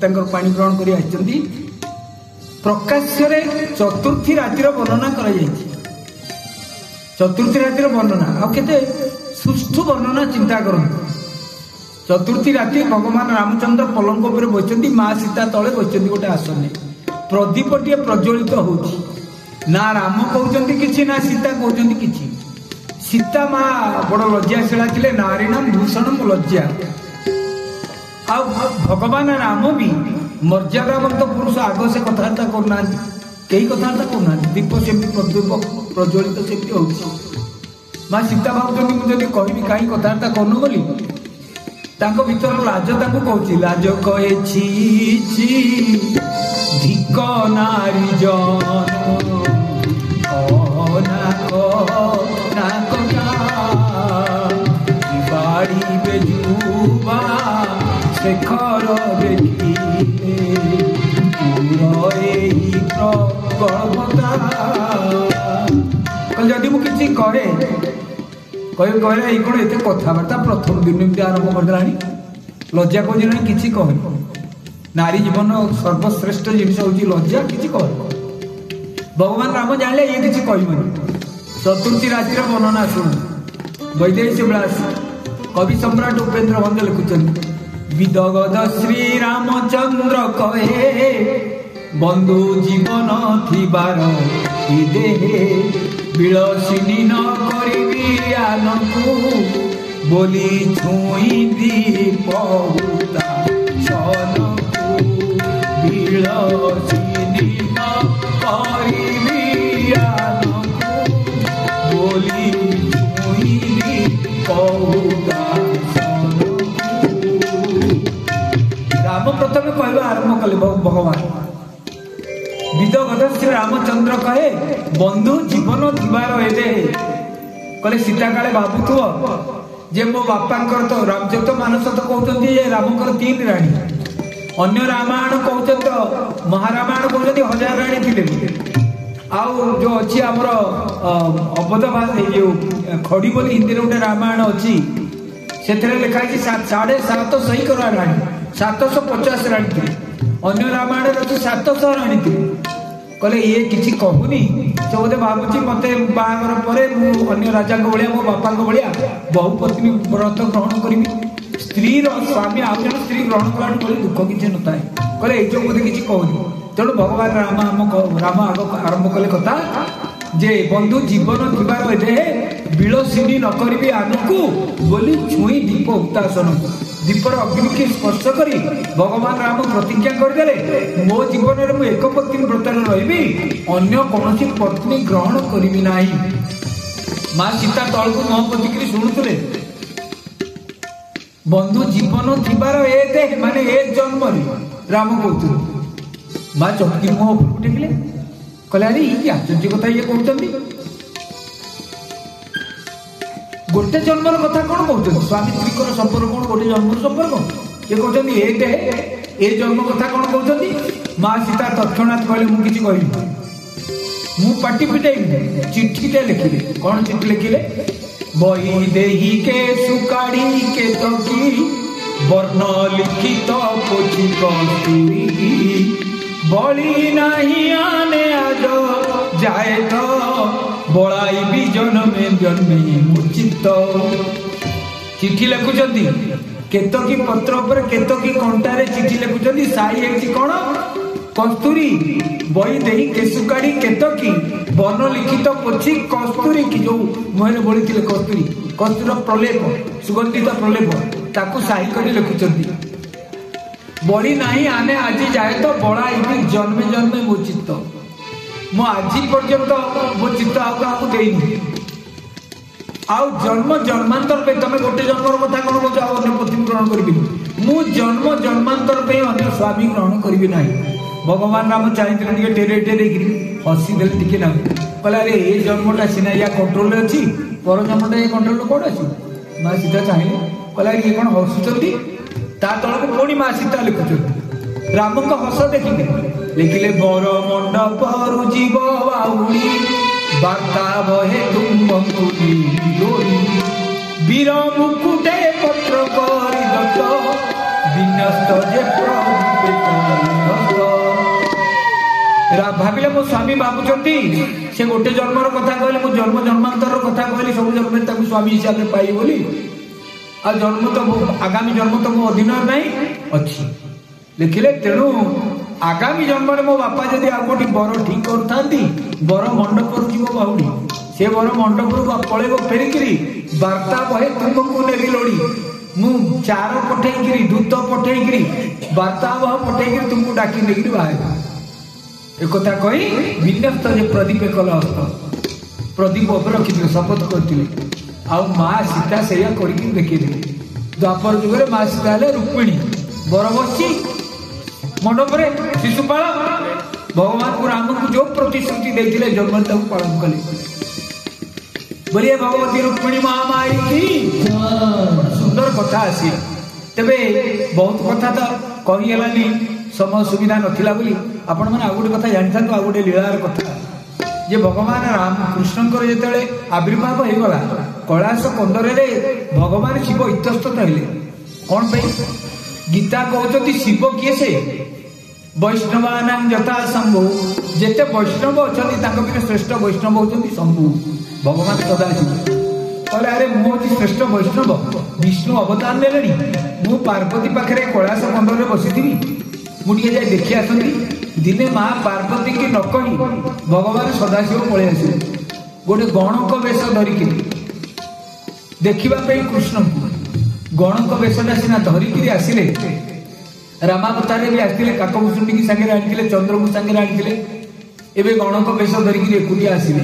सीता पानी ग्रहण कर प्रकाश्य चतुर्थी रातिर वर्णना कर चतुर्थी रातिर वर्णना आते सुष्ठु वर्णना चिंता करते चतुर्थी राति भगवान रामचंद्र पलंक पर बसती माँ सीता तले बसती गोटे आसन प्रदीप टे प्रज्वलित होती ना राम कहते कि ना सीता कहते कि सीता माँ बड़ लज्जाशीला थे नारीणाम भूषणम लज्जा आ भगवान राम भी मर्यादावंत पुरुष आग से कथबार्ता करना कई कथबार्ता करना दीप से प्रदीप प्रज्वलित से माँ सीता भावुँ मुझे कहबी कहीं कथबार्ता करनु बोली तांको भीतर लाज तांको कहूची लाज कहे छी धिक नारी जन बाड़ी बेजुबा शेखर देखी जदि मु किसी कहे कहे कहले कौन एत कथबार्ता प्रथम दिन एमती आरंभ करदेलानी लज्जा खोजना किसी कहे नारी जीवन सर्वश्रेष्ठ जिनिस हूँ लज्जा किसी कहे भगवान राम जाने ये किसी कहबनी चतुर्थी रातिर वर्णना शुणु वैदेही विलास कवि सम्राट उपेन्द्र भंग लिखुंट विदगद श्री रामचंद्र कहे बंधु जीवन थिबार देहे विलसिनी न करिबी आनकु बोली छुई दीपहुता सनकु विलसिनी न करिबी आनकु बोली छुई दीपहुता सनकु राम प्रथम कहवा आरंभ कले भगवान विदगद श्री रामचंद्र कहे बंधु जीवन थिबार कहले सीता काले भावुव जे मो बापांकर तो रामचरित मानस तो कहते रामकर 3 राणी अन्य रामायण कहते तो महारामायण कहते 1000 राणी थे आउ जो अच्छी आमर अबध जो खड़ी बोली हिंदी गोटे रामायण अच्छी से लिखाई 750 राणी 750 राणी थे अन्य रामायण अच्छी 700 राणी थे कहले ये किसी कहूनी से बोधे भावुची मत बाहर पर अन्य राजा भाया मो बापा भाया बहुपत्नी व्रत ग्रहण करी स्त्री स्वामी आउ जन स्त्री ग्रहण कला दुख किसी न था कहले ये बोधे किसी कहूनी तेणु भगवान राम आरंभ कले कथा जे बंधु जीवन थिबार विलसिनी न करी आनकु बोली छुई दीप उतासन दीपर अग्नि की स्पर्श करी भगवान राम प्रतिज्ञा करदे मो जीवन में एक पत्नी व्रत रही अन्य कौन पत्नी ग्रहण करी ना माँ सीता तल को मुह पतिक शुणुले बंधु जीवन थिबार माने ए जन्म राम कहते माँ चमकी मुह उपरକୁ टेकिले कहले अरे ये आश्चर्य कथा ये कहते गोटे जन्मर कथा कौन कहते स्वामी स्त्री संपर्क कौन गोटे जन्म संपर्क ये कहते ए जन्म कथा कौन कहते माँ सीता तत्क्षणात कहले मुझे किसी कहनी मु पाटी फिटाई चिट्ठी लिखिले कौन चिट्ठी लिखिले बही देही के सुकाड़ी के तकी वर्ण लिखित पोथी कस्तूरी बड़ी नहीं आने आज जाए तो बड़ाई भी जन्मे जन्मे मुचित चिठी लिखुंट केतकी पत्र पर केतकी कंटारे चिठी लिखुंट साई है कौन कस्तूरी बही देही केसुकाड़ी केतकी वन लिखित पोथी कस्तूरी की जो मुहर बोली थे कस्तूरी कस्तूर प्रलेप सुगंधित प्रलेप ताकू साई कर लिखुंट बड़ी नहीं आने आज जाए तो बड़ाई जन्मे जन्मे मो चित्त मो आज पर्यंत मो चित्त आपको देनी आउ जन्म जन्मांतर पे तुम गोटे जन्म कथा कौन कह अन्य पत्नी ग्रहण करी मु जन्म जन्मांतर पे अन्य स्वामी ग्रहण करी ना भगवान राम चाहिए टेरे टेरे हसी दे टे ना कहला अरे ये जन्मटा सीना या कंट्रोल अच्छी पर जन्मटा ये कंट्रोल कौन अच्छी माँ सीता चाहिए कहला ये कौन हसुच्च ता तलक पुणी माँ सीता लिखुं राम को हस देखिले लिखिले बर मंडप जीव बाउली बार्ता बहे तुम्बी वीर मुकुटे पत्र कर विन्यस्त जे भाविले मो स्वामी भावुंट से गोटे जन्मर कथा कहले मो जन्म जन्मांतर कथा कहली सब जन्म स्वामी हिसाब से पाई बोली आ जन्म तो आगामी जन्म तो मो अधीन नहीं अच्छी लिखिले तेणु आगामी जन्म मो बापा जदि आ गोटे बर ठीक कर बर मंडप जीव बहुड़ी से बर मंडप पलैब फेरिकी वार्ता बहे तुमको नेबी लोड़ी मु चार पठेकरी दूत पठेकरी वार्ता बह पठेकरी तुमको डाकी देकर बाहर एक कही विन्यस्त प्रदीप कल हस्त प्रदीप उपर रखी शपथ करते आ माँ सीता से देखी द्वापर जुगे माँ सीता है रुक्मिणी बर बसी मंडप शिशुपाल भगवान को राम को जो प्रतिश्रुति देते जन्म पालन कले बोलिए भगवती रुक्मिणी महामारी की सुंदर कथा आसी तेबे बहुत कथा तो कहीगलानी समय सुविधा नथिला बोली आपण मैंने आउ गोटे कथा जानी था आउ गोटे लीलार कथा जे भगवान राम कृष्णकर जिते आविर्भाव होगा कैलाश कंदर भगवान शिव इतस्तत हेले कौन पे गीता कहते शिव किए से वैष्णवाना यथा शंभु जेते वैष्णव अच्छा श्रेष्ठ वैष्णव होती शंभु भगवान सदाशिव कहले अरे मुझे श्रेष्ठ वैष्णव विष्णु अवतार ने मु पार्वती पाखे कैलाश कंदर बसी मुझे जाए देखी आसती दिने माँ पार्वती की न कही भगवान सदाशिव पलि आसे गोटे गणक वेश धरिकी देखा कृष्ण को गणक वेशटा सीना धरिकी आसिले रामावतार भी आसते काकभूषुंडी की सागे आनी चंद्र को सागे आनी एवं गणक वेश धरिकी एकुटिया आसिले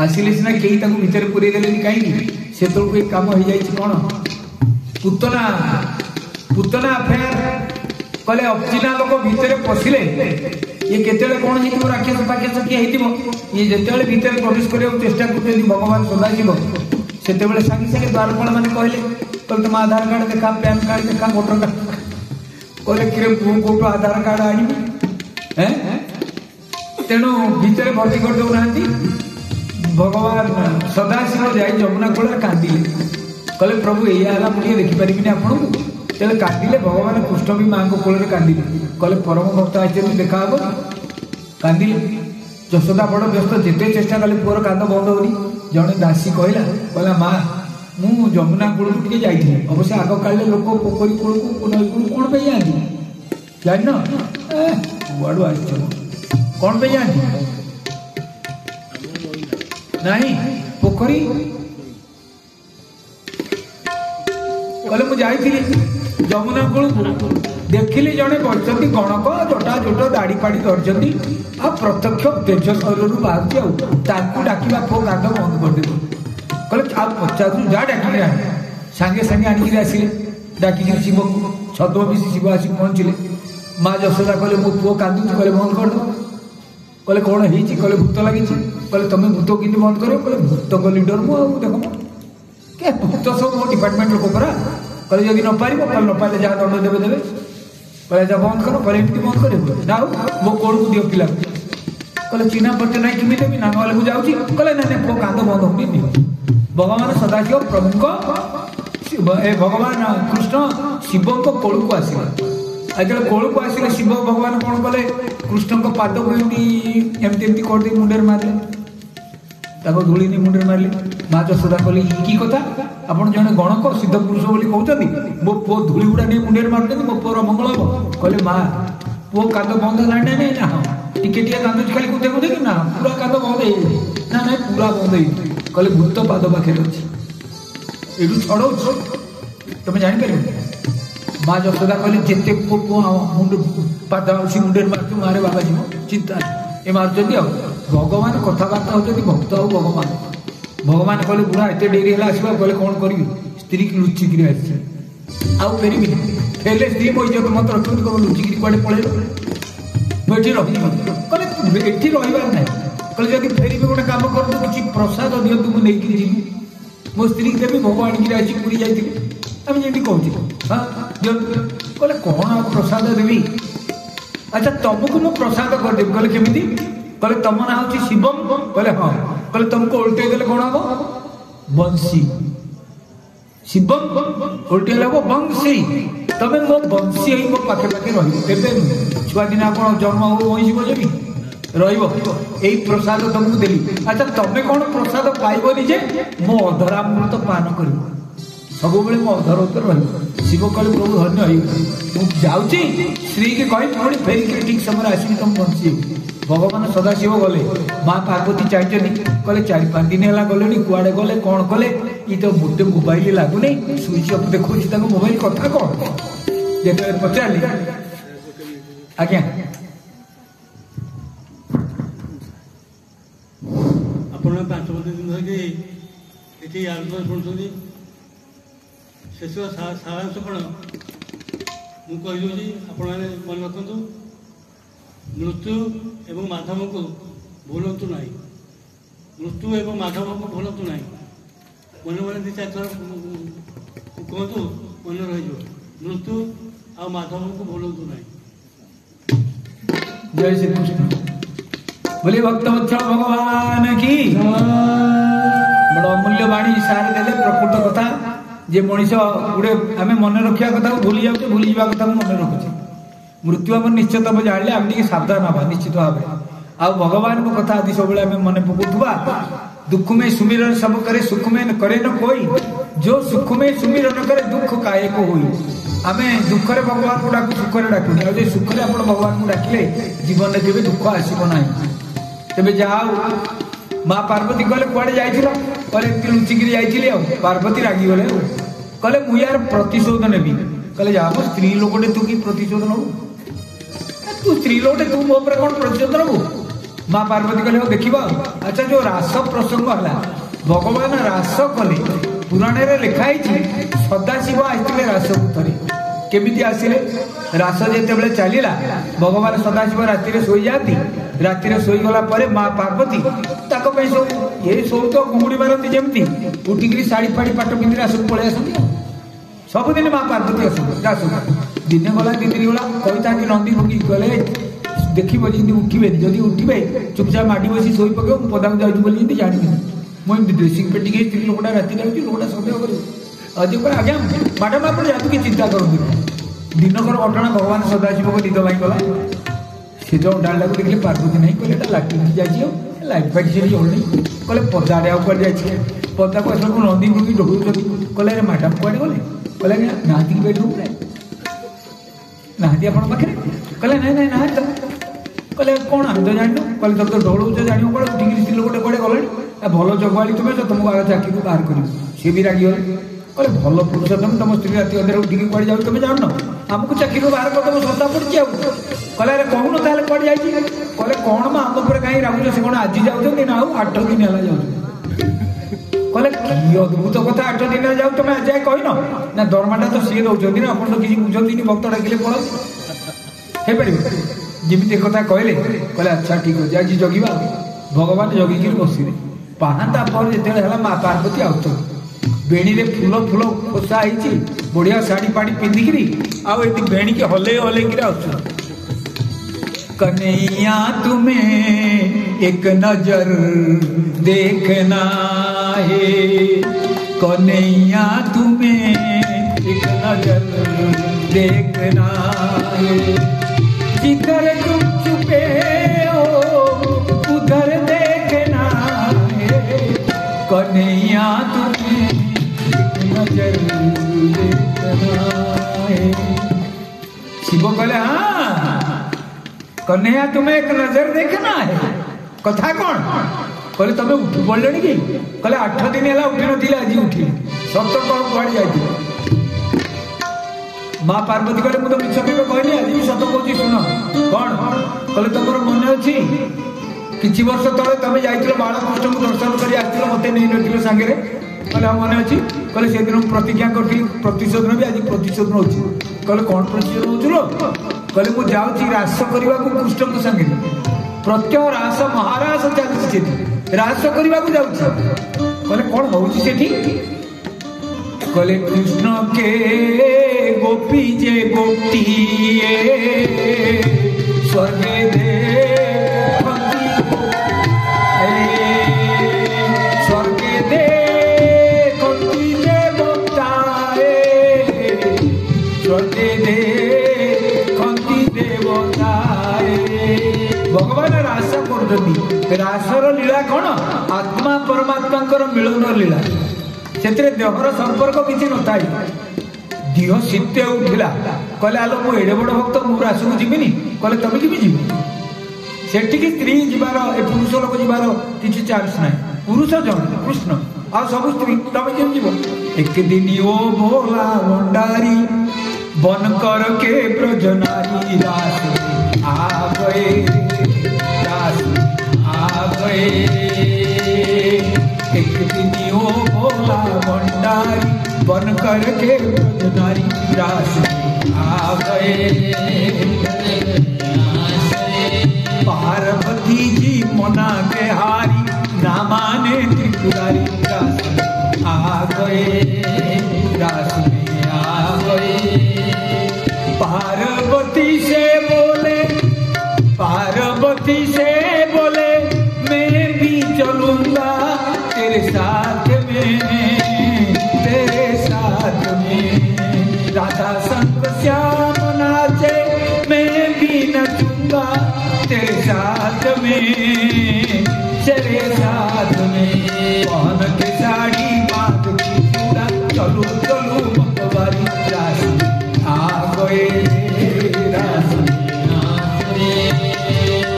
आसिले सीना कई भितर पूरे देले कहीं से कम हो जाए कौन पुतना पुतना अफेयर कहले अचिना लोक भितर पशिले ये केते कौन हो राक्षस पाक्षस किए ये जिते भितर प्रवेश करने चेष्टा कर भगवान सदाशिव से सागे सागे द्वारपाल मैंने कहले तुम आधार कार्ड देखा पैन कार्ड देखा वोटर कार्ड कहले कि कौट आधार कार्ड आनी तेणु भितर भर्ती कर देना भगवान सदाशिव जाए जमुना कूल कांदिले कहले प्रभु या मुझे देखिपारि आपको तेरे कांदिले भगवान कृष्ण भी माँ को कूल कांदिले कहले परम भक्त आते देखा हम कांदिले यशोदा बड़ व्यस्त जिते चेष्टा कले पुअर कांद बंद होनी जड़े दासी कहला माँ मु जमुना कूल टे जाइए अवश्य आग काले लोक पोखरी कूल को नई कूल कौन पे जाती जान कुआड़ू आ कौन पे जाती नहीं पोखरी कहले मुझे जाइए जमुना कूल देखिली जड़े बच्चे गणक जटा जोट दाड़ी पाड़ी धरती आ प्रत्यक्ष तेज शरीर बाहर डाकिया पो गाध बंद करदे कहले आप पचास जा डाक सागे सागे आणिक आसिले डाकिक शिव को छद्म मिशी शिव आस पहुँचले माँ यशोदा कहले मो पुओ कांदुच कहले बंद कर दो कहले कौन है कहले भूत लगी कहले तुम भूत कि बंद कर कहले भूत को लीडर मु देख क्या भूत सब मो डिपार्टमेंट लोक परा कहले जदि न पार न पारे जहाँ दंड देवे देवे कहले जा बंद कर कहले एमती बंद कर ना मो कोड़ को दियो पिला कहले चिन्हा पड़ते ना कि देवी ना ना मुझे जाऊँगी कहले ना पो कांद बंद होनी भगवान सदाशिव प्रमुख भगवान कृष्ण शिव को कोल को आसला आज कोल को आसला शिव भगवान कौन कले कृष्ण को पाद को एमती कर दे मुंडे मारे धूली नहीं मुंडे मारे माँ यशोदा कहले कि कथा आप जड़े गणक सिद्ध पुरुष बोली कहते मो पु धूली गुड़ा नहीं मुंडे मार मो पुअर मंगल हम कहले माँ पु कांद बंद है ना हाँ टिके कांदुच खाली कुदे कुदे ना पूरा कांद बंद ना ना पूरा बंद कहले भूत पाद पाखे अच्छी ये छड़ तुम जापर माँ यशोदा कहले जिते मुंड पाद सी मुंडे मार्च मारे बाबा जीव चिंता ये मार्च भगवान कथबार्ता होती भक्त आ भगवान भगवान कहले बुढ़ा एत डेरी है आसवा कहले कौन करी स्त्री की लुचिकी आउ फेरबी फेरले स्त्री मो इज्जत मत रखी कह लुचिकी कड़े पलैब मुझे कहले एटी रही ना कहले जब फेरबी गोटे कम कर किसी प्रसाद दिंतु मुझे जी मो स्त्री देवी भोग आणिक आज पुरी जाइए आम जमी कहते हाँ दिंतु कहले कौन आ प्रसाद देवी अच्छा तुमको मु प्रसाद करदेवी कहले केमी कहले तुम ना हूँ शिवम कहले हाँ कहले तुमको उल्टे देले कौन हम बंशी शिवम उल्टे हम बंशी तुम्हें मो बंशी मो पाखे पाखे रही छुआ दिन आप जन्म हो वही जीव जमी रही प्रसाद तुमको देली। अच्छा तमें कौन प्रसाद पाइबनी जे मो अधरामृत पान कर सब मो अधर उतर रही। शिव कह प्रभु धन्य मुझे श्री की कही पुणी फेरिक ठीक समय आसिक तुम बंची। भगवान सदाशिव गले माँ पार्वती चाहिए कहले 4-5 दिन है गले कुआड़े गले कौन कले ये तो मोटे मोबाइल लगुनि स्विच अफ देखो मोबाइल कथा कौन जो पचारे आज्ञा आप 5 दिन धरिकी ये आलोचना शुणुं शेष सारांश कौन मुझे आपण मैंने मन रखु मृत्यु एवं माधव को भूलतु ना मृत्यु एवं माधव को भूलतु ना मन मन 2-4 थर कहतु मन रही मृत्यु आ माधव को भूलतु ना। जय श्री कृष्ण बोले भक्तवत्सल भगवान की बड़ अमूल्य वाणी सारे देले प्रकृत कथा जे मनीष गुड़े आम मन रखा कथा भूली जाऊे भूली जा कथा मन रखुचे मृत्यु आम निश्चित जाने आम टे सावधान हवा निश्चित भाव आ भगवान को कथा आदि सब मन पकुवा दुख में सुमिरन सब करे सुख में करे न कोई जो सुख में सुमिरन करे दुख काहे को हुई। आम दुख भगवान को डाकू सुख डाकुनी आज सुख आप भगवान को डाकिले जीवन में केवे दुख आसब ना तेज जाओ माँ पार्वती कहले कुआड़े जाइल कहले लुचिकी जाइए पार्वती रागिगले कहले मु यार प्रतिशोध नेबी कहले जा स्त्री लोकटे तू कि प्रतिशोध नबू तू स्त्री लोकटे तू मो पर कौन प्रतिशोध नबू। माँ पार्वती कहले देखा अच्छा जो रास प्रसंग है भगवान रास कले पुराण में लिखाई सदाशिव आसते रास थे केमी आसिले रास जिते चलला भगवान सदाशिव राति शोई जाती राति शोईगला माँ पार्वती सब ये सब तो घुमुड़ी मारती जमी उठिक शाढ़ी फाड़ी पाट पिंधि रास पलि आसती सबुदिन माँ पार्वती आस दिने गला 2 दिन गला कही था कि नंदी भोगी गले देखिए जमी उठे जदि उठे चुपचाप माटी बस शोई पके पदाक जाऊँगी जानी मुझे ड्रेसिंग पेटी स्त्री लोकटा राति लोकटा सन्देह कर आज्ञा मैडम आप जातु कि चिंता करते दिनकर घटना भगवान सदाशिव को निद भाई गला से जो डाला को देखिए पार्वती नहीं कहले लाट्रिन जाइए लाइट फाइट से जलनी कहले पदाड़े आगे जाइए पदा को आस नंदी मुर्गी डोर कहले मैडम कड़े गले कहले नहाती बेडरूम नहाती आप कहले ना ना ना कहले कौन आम तो जान कहले तुम तो डौच जान कड़े उठिक स्त्री लोक कड़े गले भल जगुआली तुम्हें तुमको आगे चाकरी बाहर कर सी भी रागिगले कहले भल पुरुष तुम तुम स्त्री राति अधर उठिक कड़े जाऊ तुम जान आमको चाकरी बाहर कर तुम सत्ता पड़ी कहले अरे कहून ताले कड़े जाइए कहले कौन मा आम पर कहीं रागुच से कौन आज जाऊँ ना 8 दिन है जाऊ कहले कि अद्भुत कथा 8 दिन जाऊ तुम आज जाए कहन ना दरमाटा तो सी दौरान ना आप किसी बुझे भक्त डाकिले पड़ा हो पार जमी कथा कहले कहले अच्छा ठीक अच्छे आज जगिवा भगवान जगिक बसिले पाहांता पर जो माँ पार्वती आउट बेणी रे फूल फूल खोसा है बढ़िया शाढ़ी पाड़ी पिंधिकी आउ बेणी के हले हले कन्हैया तुम्हें एक नजर देखना है कन्हैया तुम्हें एक नजर देखना है जिधर तुम छुपे हो उधर देखना है कन्हैया तुम्हें एक नजर देखना है। शिव कहले हाँ कन्हैया तुम्हें एक नजर देखना है कथा कौन कहले तमें उठ पड़े कि कहले 8 दिन है उठी नी आज उठी सत कौन कड़े जाती माँ पार्वती कहले मुझे मिछ केवे कहनी आज भी सत कहूँ शुण कौन कहले तुम मन अच्छी किछि वर्ष तले तुम जाइल बालकृष्ण को दर्शन कर मत नहीं नथिल सांगे कहले हाँ मन अच्छी कहले से दिन प्रतिज्ञा करी प्रतिशोध भी आज प्रतिशोध नौ कहले कौन प्रतिशोध नौ कहले मुझे जाऊँगी रास करने को कृष्ण को सांगे प्रत्यह रास महारास चलती रास करने को जाऊँ कहले कौन होची कहले कृष्ण के गोपी जे गोपी स्वर्गे स्वर्गे देखती देवताए स्वर्गे देखती देवताए भगवान रास कर रासर लीला कौन आत्मा परमात्मा मिलन लीला से देहर संपर्क किसी न था देह शीत उठिला कहले आलो मु एडे बड़ भक्त मु रास को जीविनी कहले तुम कि जीव सेठी स्त्री जीवार ए पुरुष लोक जीवार किसी चांस ना पुरुष जन कृष्ण आ सब स्त्री तुम केम जीव एक दिन ओ भोला भंडारी बन कर के ब्रजनारी रास आ गए रास आ गए एक दिन ओ भोला भंडारी बन कर के ब्रजनारी रास आ गए पार्वती जी मना के हारी ना माने त्रिपुरारी रास आ गए रास में आ गए पार्वती से बोले मैं भी चलूंगा तेरे साथ में राधा संग श्याम नाचे मैं भी नचूंगा तेरे साथ में पहन के साड़ी बांध की चूड़ा चलू चलू मतवारी रास आ गए रास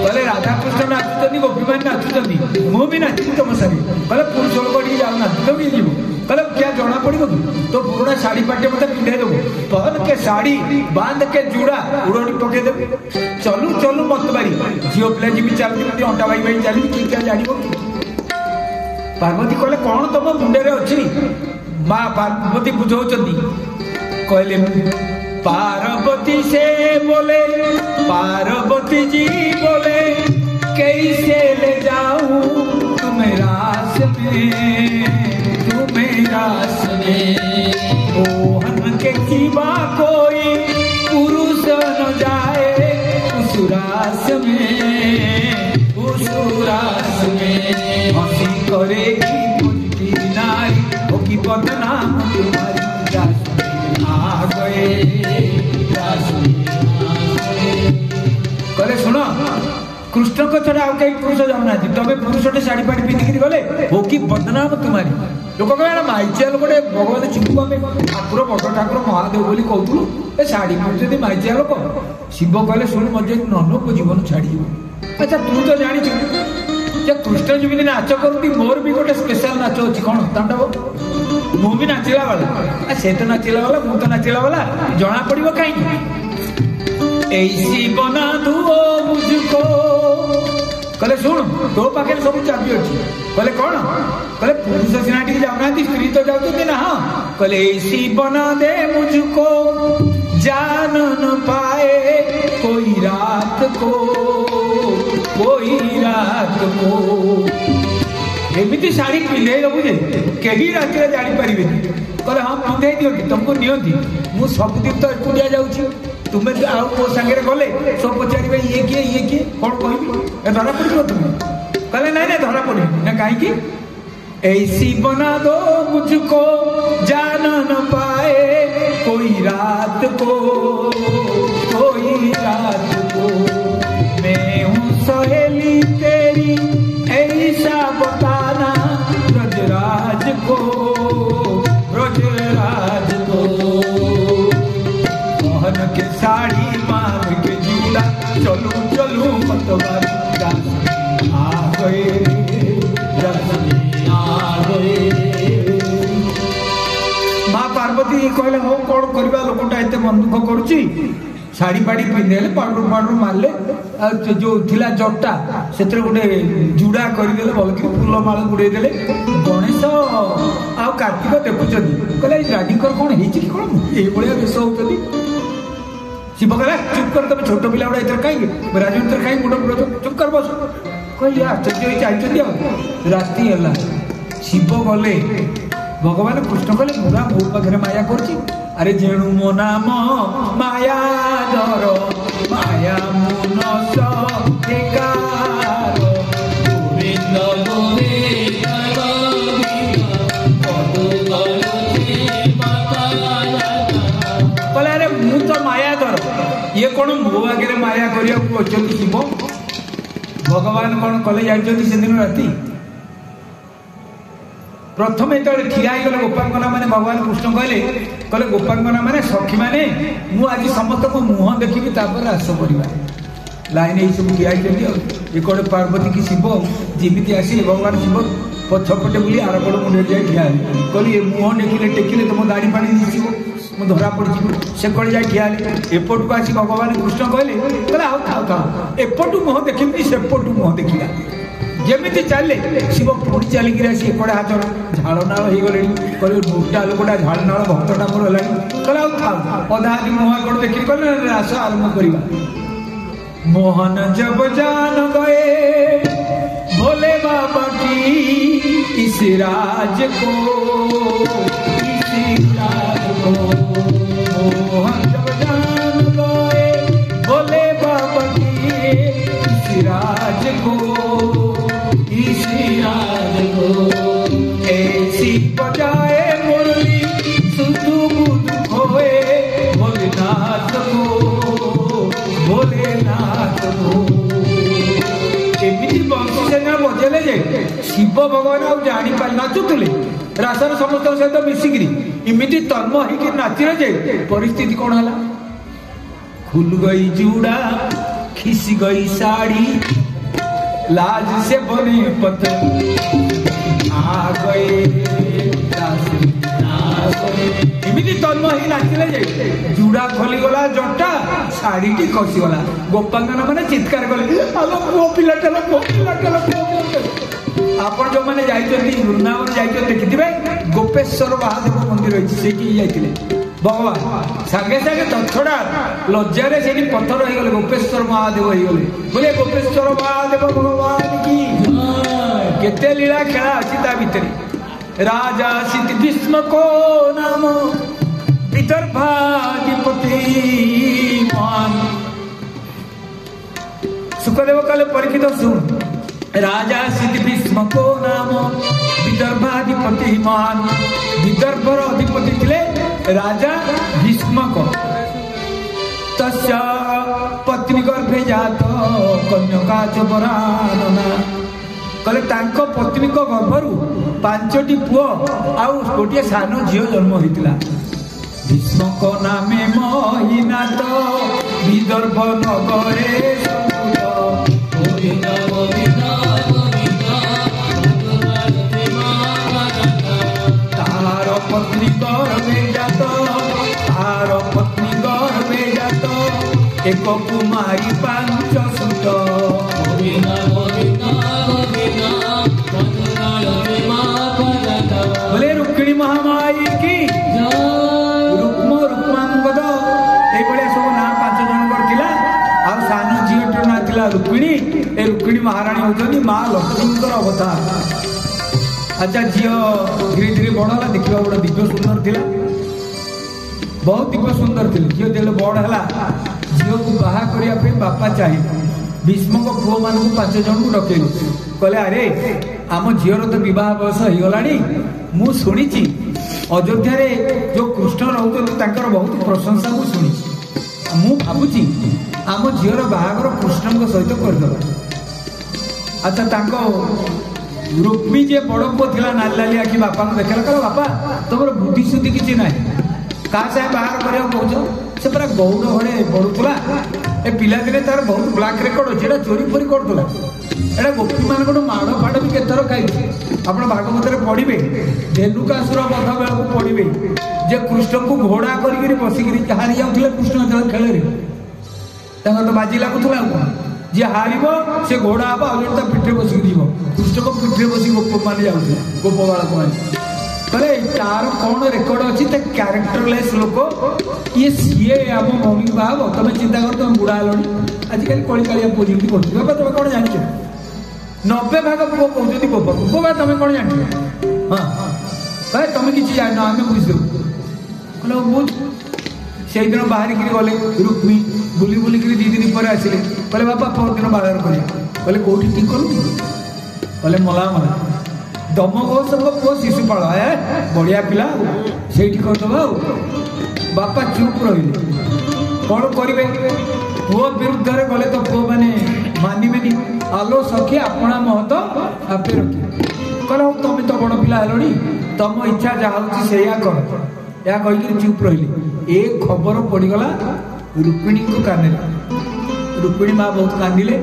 बोले राधा कृष्ण नाचुंट गोपी मान नाचुंट मु भी नाची तुम सारी बोले पुरुष लोग जाऊ नाच तुम ये जीव बोले क्या जना पड़ो कि तो पुराना साड़ी पाटे मत पिंधे देव पहन के साड़ी बांध के जुड़ा उड़नी पके देव चलू चलू मतवारी झील पिला जी चलती अंटा भाई भाई चली कि क्या जान पार्वती कहले कौन तुम मुंडे अच्छी माँ पार्वती बुझाऊँ कहले पार्वती से बोले पार्वती जी बोले कैसे ले जाऊं तुम्हें रास में मोहन के सिवा कोई पुरुष न जाए उस रास में हंसी करेगी मुझकी नारी होगी बदनाम तुम्हारी रास आ गए कहले शुण कृष्ण को छड़ा कई पुरुष जाऊना तबे पुरुष साड़ी पाड़ी पिंधिक गले हो कि बदनाम तुम्हारी लोक कह माइचिया गोटे भगवान शिव आम ठाकुर बड़ ठाकुर महादेव बोली कहूलु ए शाढ़ी पिंधुଛନ୍ତି माइचिया लोक शिव कहले शुण मजे ननको जीवन छाड़ी अच्छा तू तो जानी कृष्ण जी नाच करती मोर भी गोटे स्पेशल नाच अच्छी कौन तांडव मु भी नाचिला वाला से तो नाचिला वाला मु तो नाचिला वाला जना पड़ो कहीं ऐसी बना दू मुझको कहले शुण तो पाखे सब चाबी अच्छी कहले कौन कहले पुरुष सिना टी जाऊना स्त्री तो जाऊँ ना हाँ कहले ऐसी बना दे मुझको जान न पाए कोई रात को एमती शाढ़ी पिंधे दबु जे कहीं रात जापर कहले हाँ पिंधे दिखती तुमको नियंती मु सबुदिन तो एकुटिया जाऊँ तुम्हें आउ मो सागर गले सब पचारे ये किए कौन कह धरा पड़ो तुम्हें कहले ना धरा पड़े ना कहीं ऐसी बना दो मुझको जान न पाए कोई रात को मैं हूँ सहेली तेरी ऐसा बताना ब्रजराज को पहन के साड़ी बांध के झूला चलू मतवारी आ गए माँ पार्वती कहले हो कौन करवा लोकटा एत मन दुख करुच्ची शाढ़ी पाड़ी पिंधेले पाउडर मारले जो थिला जटा से गोटे जुड़ा करदे भल कि फूल माल गुड़े देले गणेश आ कार्तिक देखुं कहले राजीकर कौन है कौन ये बेश होती शिव कहला चुप कर तुम छोट पिला गुड़ा इधर कहीं राजमित्र कहीं मुंड बुड़ चुप कर बस कह आश्चर्य चाहिए राति है शिव गले भगवान कृष्ण कहले मुरा मो पाखे माया कर अरे जेणु मो नाम माया धर माया मुन कहले अरे मु तो माया धर ये कौन मो आगे माया कर शिव भगवान कौन कले जानते से दिन राति प्रथम जो ठिया गले गोपांगना मैंने भगवान कृष्ण कहले कहले गोपांगना मैंने सखी मैंने मु आज समस्त को मुह देखी तापर आस करवा लाइन ये सब ठिया ये पार्वती की शिव जमी आसिले भगवान शिव पछपटे बुली आरपट मुंडे जाए ठिया कहली मुह देखिले टेकिले तुम दाढ़ी पानी दिशो मु धरा पड़ी से कड़े जाए ठिया एपटू आसी भगवान कृष्ण कहले कहले आओ खाओ खाओ एपटू मुह देखी सेपटू मुह देखा जमी चले शिव पुणी चलिकी आसी एपटे हाथ झाड़ नाल हो गले कह मोटा लोकटा झाड़ नाल भक्तटा मोर है कहले आओ खाओ अधा आज मुह कौन देखिए कहले रास आरंभ करवा मोहन जब जान गए भोले बाबा की इस राज को मोहन जब जान गए भोले बाबा की इस राज को ऐसी बजाए मुरली सुधु बुध खोए भोलेनाथ को भोलेनाथ को एमती बंशीसेना बजेले जे शिव भगवान आ जानी पार नाचुले रासर समस्त सहित मिसिकी इमिटी तन्म होगी नाचिले जे परिस्थिति कौन है खुल गई जूड़ा खिस गई साड़ी लाज से बने पत्थर आ गए इमिति तन्म ही नाचिले जे जुड़ा खोली गला जटा शाड़ी टी खसी गला गोपांगना माने चित्कार कले आलो पुओ पिलाटला आपण जो माने जाइछथि वृंदावन जाइछथि देखिथिबे गोपेश्वर महादेव मंदिर अछि सेठी जाइथिले भगवान सागे सागे तछड़ा लज्जारे से पत्थर हो गले गोपेश्वर महादेव हो गले बोले गोपेश्वर महादेव भगवान की केते लीला खेला अछि ता भितरे राजा सिद्ध भीष्म को नाम विदर्भाधिपति मान सुखदेव काले परीक्षित सुन राजा सिद्ध भीष्म को नाम विदर्भाधिपति मान विदर्भर अधिपति थिले राजा भीष्मक तस्य पत्नी गर्भे जात कन्यका चबरानना कहले तांको पत्नी को गर्भरु 5टी पुओ आउ गोटे सान झियो जन्म होइतिला भीष्मक नामे महिनाथ विदर्भ नगरे तार पत्नी गर्भे जात तार पत्नी गर्भे जात एक कुमारी 5 सुत बोले रुक्मिणी महामाई की रुक्म रुक्मांगद ये सब ना 5 जन कर आ सान झीटर ना थिला रुक्मिणी ए रुक्मिणी महाराणी होती माँ लक्ष्मी अवतार अच्छा झील धीरे धीरे बड़ है देखा बड़ा दिव्य सुंदर थिला बहुत दिव्य सुंदर थी झील जेल बड़ है झील को बाहा करने बापा चाहिए भीष्म पुओ मान 5 जन को डकेलु कहले अरे आम झीर तो बह बयस हो गला मु शुणी अयोध्या जो कृष्ण रोते बहुत प्रशंसा मु शुणी मु भावुची आम झीर बाहागर कृष्ण सहित करदे अच्छा रुक्मी जे बड़ पुओ थिला नाली नाली आखि बापा को देखला कहला बापा तुम बुद्धि शुद्धि किसी ना क्या साहे बाहर करा कौच से पूरा गौड़ घरे बढ़ुला ए पिला दिने तार बहुत ब्लैक रेकर्ड अच्छे चोरी फोरी करदला एटा गोपी मान माड़ फाड़ भी केतर खाई आप भागवत पढ़े धेनुकासुर बध बेला पढ़े जे कृष्ण को घोड़ा कर बसिक हारी जाऊे कृष्ण खेल तो बाजी लगुला जी हार से घोड़ा हम आगे पिठे बसिक जीव कृष्ण को पिठे बसिक गोप मान जाऊे गोप बालक मैंने कहले तार कौन रेकर्ड अच्छी क्यारेक्टरलेस लोक ये सीए आम मम्मी बाहब तुम चिंता कर तुम बुढ़ा हेल आजिकल कली कालिया पुओ जमी कर तुम कौन जान 90 भाग पुओ कहते गोप गोप तुम कौन जान हाँ कहे तुम कि जान आम बुझदेव कहले बुझ से दिन बाहर गले रुक्मी बुली बुलिक 2 दिन पर आसिले कहले बापा परदिन बाहर कर कहले कौटी ठीक कलु कहले मला मला दम घोष पुओ शिशुपाल है बढ़िया पिला से करदे बापा चुप रही कौन करेंगे पुओ विरुद्ध गले तो पुओ मैंने मानवे आलो सखी अपना महत आपे रखी कहला तुम तो बड़ पिला हेलोनी तुम इच्छा जहाँ से कर या कहीकि चुप रही ए खबर पड़गला रुक्मिणी को कान रुक्मिणी माँ बहुत कांदिले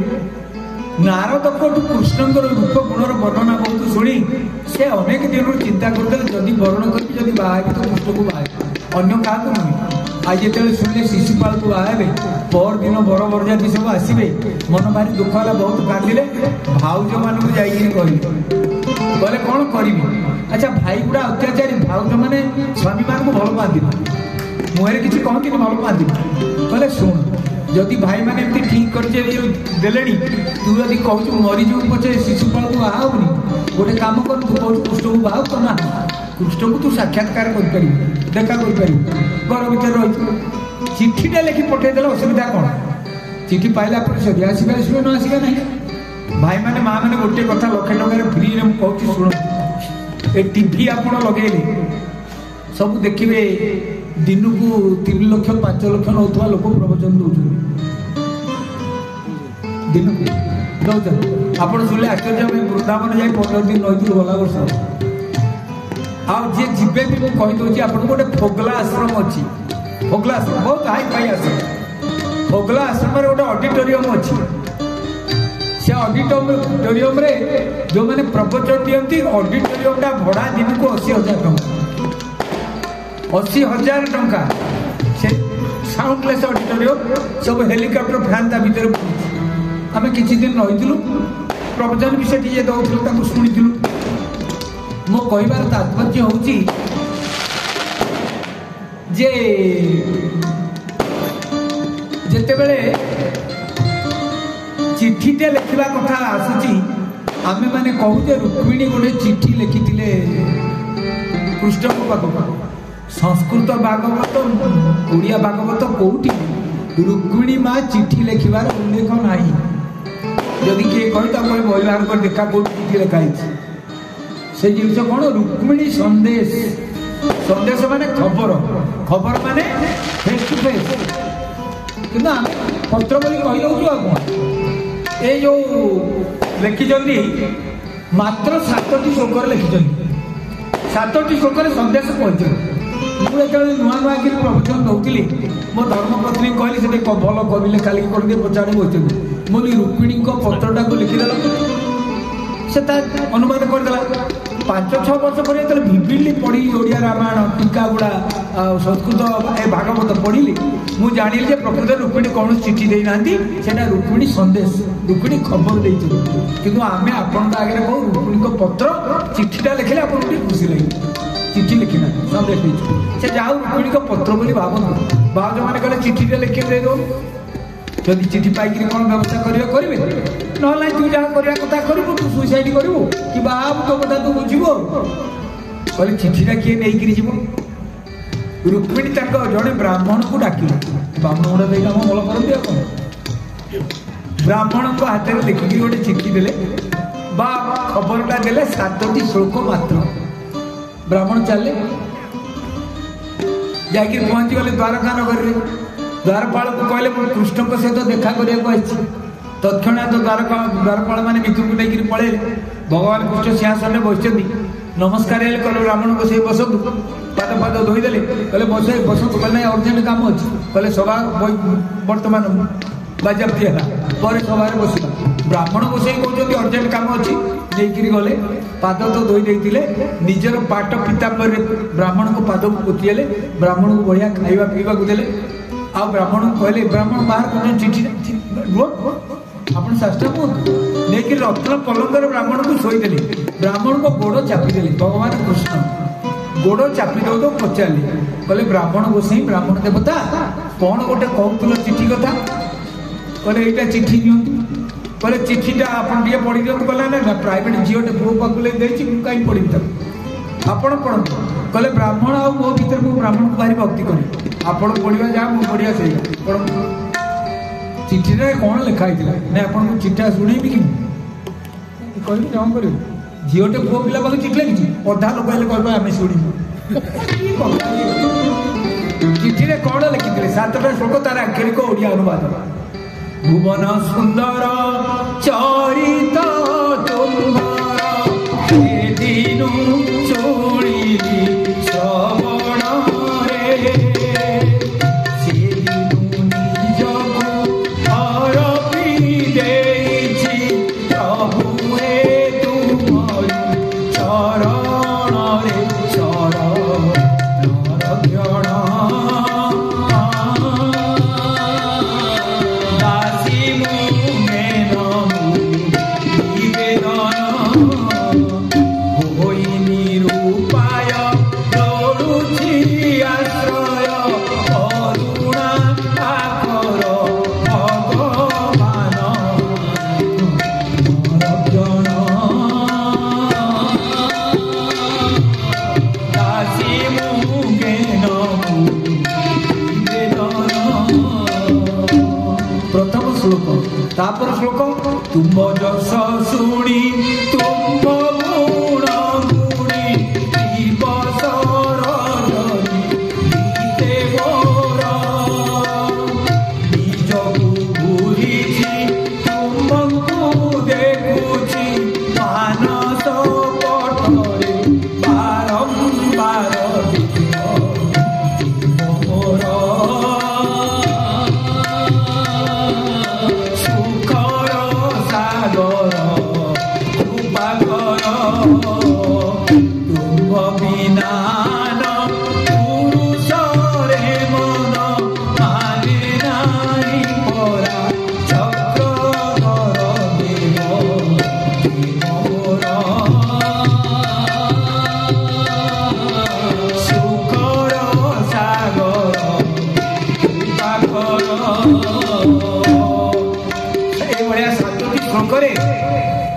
नारद कृष्ण रूप गुणर वर्णना बहुत शुणी से अनेक दिन चिंता करते जदि वर्ण करी जदि बाहर तो कृष्ण को बाहर अन्य क्या नुहे आज जो शुणिले शिशुपाल को बाहर पर दिन बर बरजाती सब आसवे मन भारी दुख है बहुत कांदिले भाउज मानक जाइए कहले कौन करी अच्छा भाई गुड़ा अत्याचारी भाउज मैंने स्वामी मान को भल पाती मुहर किसी कहती भल पाती कहले शुण जदि भाई मैंने एमती ठीक कर देले तू यदि कहूँ मरीजू पचे शिशुपाल को बाहाबनी गोटे कम कर तू कहूँ कृष्ण को बाहु तो ना कृष्ण को तू साक्षात्कार कर देखा कर घर भर रही चिठीटा लिखि पठेदेला असुविधा कौन चिठी पाइला सदी आसवे आसवे न आसवे ना भाई मैंने माँ मैंने गोटे कथा लक्षे टकर फ्री कहूँ शुण ए टीवी आप लगे सब देखिए दिन को 3 लाख 5 लाख नौथवा लोक प्रवचन दौरान दिन को दौरान आप शुणिले आश्चर्य वृंदावन जाए 15 दिन रही गला वर्ष आए जीवे भी मुझे कहीदे आपको गोटे फोगला आश्रम अच्छी फोगला आश्रम बहुत हाई फाई आश्रम फोगला आश्रम गोटे ऑडिटोरियम अच्छी से ऑडिटोरियम रे जो मैंने प्रवचन दिखती ऑडिटोरियम टा भड़ा दिन को 80,000 टंका 80,000 टंका से साउंडलेस ऑडिटोरियम सब हेलिकॉप्टर फैन ता भीतर आम किसी दिन रही प्रवचन भी से दौलू शुणु मो कहबार तात्पर्य होची जे जेतेबेले चिठीटे लिखा कथा आसूची आमे माने कहू जे रुक्मिणी गोटे चिठी लिखिथिले कृष्ण को पाखक संस्कृत भागवत ओडिया भागवत कोउठी रुक्मिणी माँ चिठी लिखिबार उल्लेख नाही जदि किए कही तो बाहर कर देखा कौन चिठी लिखाई से जिन कौन रुक्मिणी संदेश संदेश माने खबर खबर माने फेस टू फेस कि पत्र बोली कही दौर कौन ये जो लिखिं मात्र 7टी श्लोक लिखिं 7टी श्लोक संदेश पहुँच मुझे नुआ नुआ कि प्रवचन दौली मो धर्मपत्नी कहली से भल कविले खाली करके पचाड़े बस मुझे रुक्मिणी पत्रटा को लिखिदेल से अनुवाद करदेला 5-6 वर्ष पर विभिन्न पढ़ी ओडिया रामायण टीका गुड़ा संस्कृत ए भागवत पढ़ी मुझे जानी प्रकृत रुक्मिणी कौन चिठी देना से रुक्मिणी संदेश रुक्मिणी खबर देती कि आम आपण आगे कहूँ रुक्मिणी पत्र चिठीटा लिखिले आप खुशी लगे चिठी लिखिना संदेश से जाओ रुक्मिणी पत्र बोली भावना भाज मैंने कहले चिठीटा लिखिए दे दो जदि चिठी पाई कौन व्यवस्था करेंगे ना तू जहाँ करवा कथा करू तू सुइसाइड करू कि बाबू तो कथा तू बुझब कहले चिठीटा किए नहीं जीव रुक्मिणी जड़े ब्राह्मण को डाकिले ब्राह्मण गुड़ा देख आम भल करते कौन ब्राह्मण को हाथ में लिखिकी गोटे चिठी देले बा खबरटा देले 7टी श्लोक मात्र ब्राह्मण चले जाकि पहुंची गले द्वारका नगर द्वारपाल को कहले कृष्ण सहित देखा करने तत्क्षणात द्वारपाल मैंने भितर को लेकर पड़े भगवान कृष्ण सिंहासन में बस नमस्कार कल ब्राह्मण को से बसतु पाद पाद धोईदे कहले बसतु कहले ना अर्जेंट काम अच्छे कहले सभा बर्तमान बाजाप्ती है पर सभा बसवा ब्राह्मण बसई कहते अर्जेंट काम अच्छी नहीं गले पाद तो धोई देते निजर पाट पीताम्बर ब्राह्मण को पाद को पोतीले ब्राह्मण को बढ़िया खाଇବା पीवा देले आ ब्राह्मण कहले ब्राह्मण बाहर कर चिठी आप शास्त्र नहीं रत्न पलंगर ब्राह्मण को शोदेले ब्राह्मण को गोड़ चापिदेले भगवान कृष्ण गोड़ चापी दौ पचारे कहले ब्राह्मण बसई ब्राह्मण देवता कौन गोटे कहूल चिठी कथा कहले यहाँ चिठी दिंतु कहले चिठीटा आप पढ़ी दिखाँ कहला ना प्राइवेट झीटे पुओ पाक कहीं पढ़ी आपण पढ़ते कहले ब्राह्मण आ मो भर मुझे ब्राह्मण को भारी भक्ति करी आपण पढ़ा जहाँ मुझे पढ़िया से चिठीटा कौन लिखाई ना आपको चिठा शुणेबी कि कहली जमा कर झीटे पुओ पिला पाक चिठी लगी अधा लोक कह आम शुणु चिठी कौन लिखी 7टा श्लोक तार आक्षरिक ओडिया अनुवाद भुवन सुंदर चरित तुम्हार से दिनु शुणिली श्रवण रे से दिनु निजको अर्पी देछि प्रभु हे तुमर चरण रे चरण रक्षण तापर श्लोक तुम जस शुणी तुम गुण गुणी दिवसर गीते मोर निजकु भूलिछि तुमको देखुछि मानस पटरे बारंबार मोर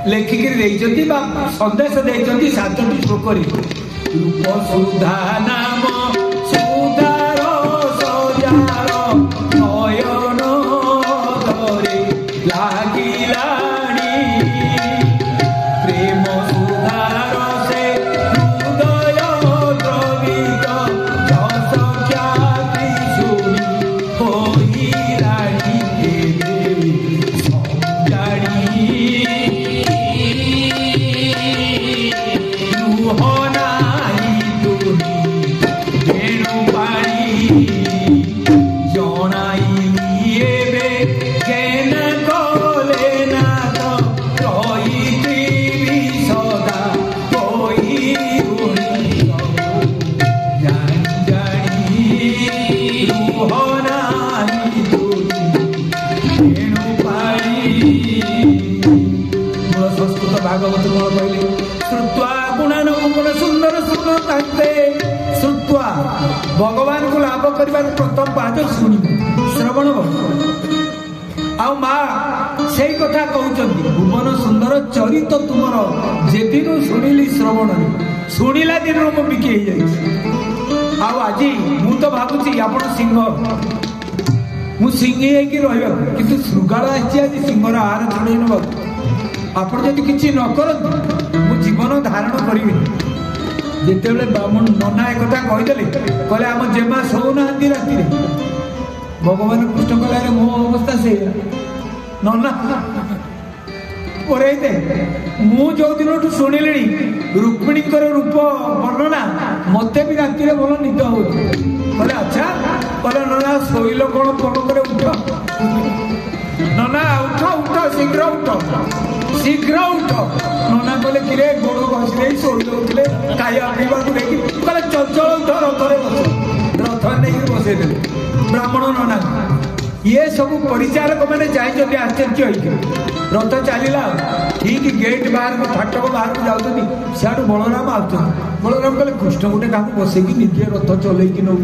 लेखिकी संदेश देती सातटी श्लोक रूप सुधा नाम सुधार सजार नयन धरे लागिलाणी प्रेम सुधार से हृदय द्रवित जस ख्याति शुणी होइलाणी समझाणी भागवत कहले श्रुत्वा गुणानुगुण सुंदर सुंदर तांते श्रुत्वा भगवान को लाभ करने प्रथम पाद शुणी श्रवण आ से कथा कहते भुवन सुंदर चरित तुमर जेदिन शुणिली श्रवण शुणिला दिन मु बिकी आज मु तो भावुची आप सिंह मु सिंह रहा कि श्रृगाल आज सिंहर आहार छड़े ना आप किसी न करते मु जीवन धारण करी जिते ब्राह्मण नना एक कहीदे कहले आम जेमा शोना राति भगवान कृष्ण कहले मो अवस्था से नना पढ़े मु जो दिन शुणिली रुक्मिणी रूप वर्णना मत भी राति भल निद हो कहले अच्छा कहले नना शोल कौन पलक उठ नना उठ उठ शीघ्र उठ शीघ्र उठ नना कहले कि गोड़ घसी शोले खाया पीवा कहले चंचल उठ रथरे बस रथ नहीं बसईदे ब्राह्मण नना ये सब परिचारक मैंने चाहिए आश्चर्य रथ चलला ठीक गेट बाहर को फाटक बाहर को जाऊँ सियाड़ बलराम आते बलराम कहले कृष्ण गोटे क्या बसेगी निजे रथ चल नौ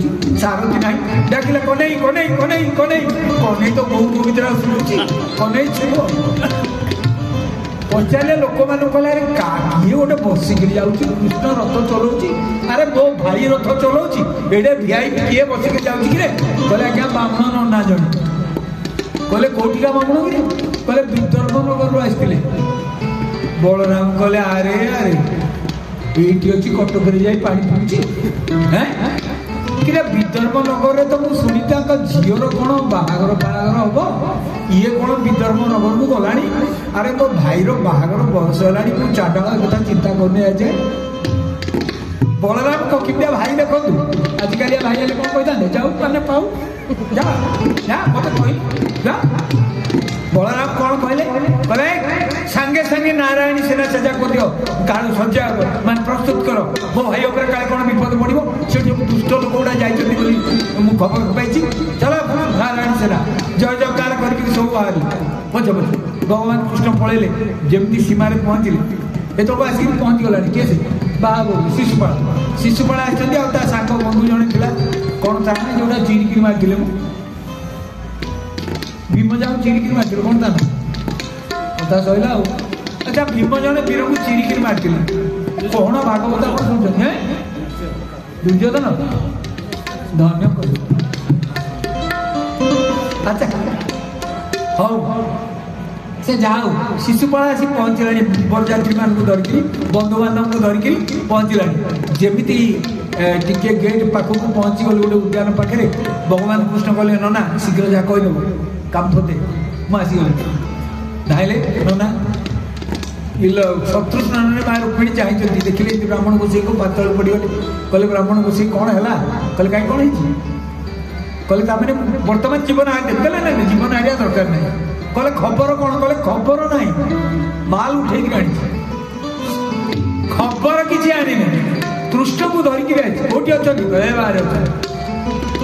सारथी ना डाकिले कनई कनई कनई कनई कनई तो बहुत भीतर शुणुची कनई छुब पचारे लोक मैंने कहले अरे किए गोटे बसिक कृष्ण रथ चलाऊँगी अरे मो भाई रथ चलाऊँगी एडे वीआईपी किए बसिक जाऊँगी कि कहले आज्ञा ब्राह्मण नना जन कहले कौटिका ब्राह्मण कि कहले विदर्भ नगर आसते बलराम कहले अरे अरे ये अच्छी कटक जा पानी पीछे किरे विदर्भ नगर तो मुझे शुणी झीर कौन बाहागर बाहागर हम ये कौन विदर्भ नगर को गला अरे मो भाईर बाहागर बयस है मुझे चाटा कथा चिंता करनी आज बलराम ककिमिया भाई देखो आजिकल भाई हेल्ले कौन कही जाऊ मैंने पाऊ जा जा मत कह जा बलराम कौन कहले कहले सांगे सांगे नारायणी सेना सजा कर दियो काल सज्जा मान प्रस्तुत करो मो भाई ऊपर काले कौन विपद पड़ो से जो दुष्ट लोक गुड़ा जाइए मुझे खबर पाई चलो नारायण सेना जय जयकार करके सब बाहर पचे पचे भगवान कृष्ण पलैले जमी सीमार पहुँचले ये तो आसिक पहुँची गला किए से बाबू शिशुपाल शिशुपाल आसा सांग बंधु जड़े था कौन था जोटा चिरिकी मारी भीम जाऊ चिरिकी मार कौन था कथा सैला अच्छा भीम जड़े वीर को चिरिकी मारी कौन भागवत कौन शुणुन दुर्योधन धन्य अच्छा हौ से जाऊ शिशुपाल आसी पहुँचला बरयात्री मान धरिकी बंधु बांधव को धरिकी पहुँचला जमी टिके गेट पाखक पहुँची गल गोटे उद्यान पाखे भगवान कृष्ण कहले नना शीघ्र जा कहीदेव काम थोते मुझे धाइले नना शत्रु स्नान में माँ रुक्मिणी चाहिए देखिले ब्राह्मण गोसाई को पातल पड़गले कहले ब्राह्मण गोसाई कौन है कहले कहीं कौन है कहले ताने बर्तमान जीवन आगे कहले ना जीवन आगे दरकार नहीं कहले खबर कौन कहले खबर ना माल उठे आनी खबर किसी आनी कृष्ण को धरिकी कौटी अच्छा बाहर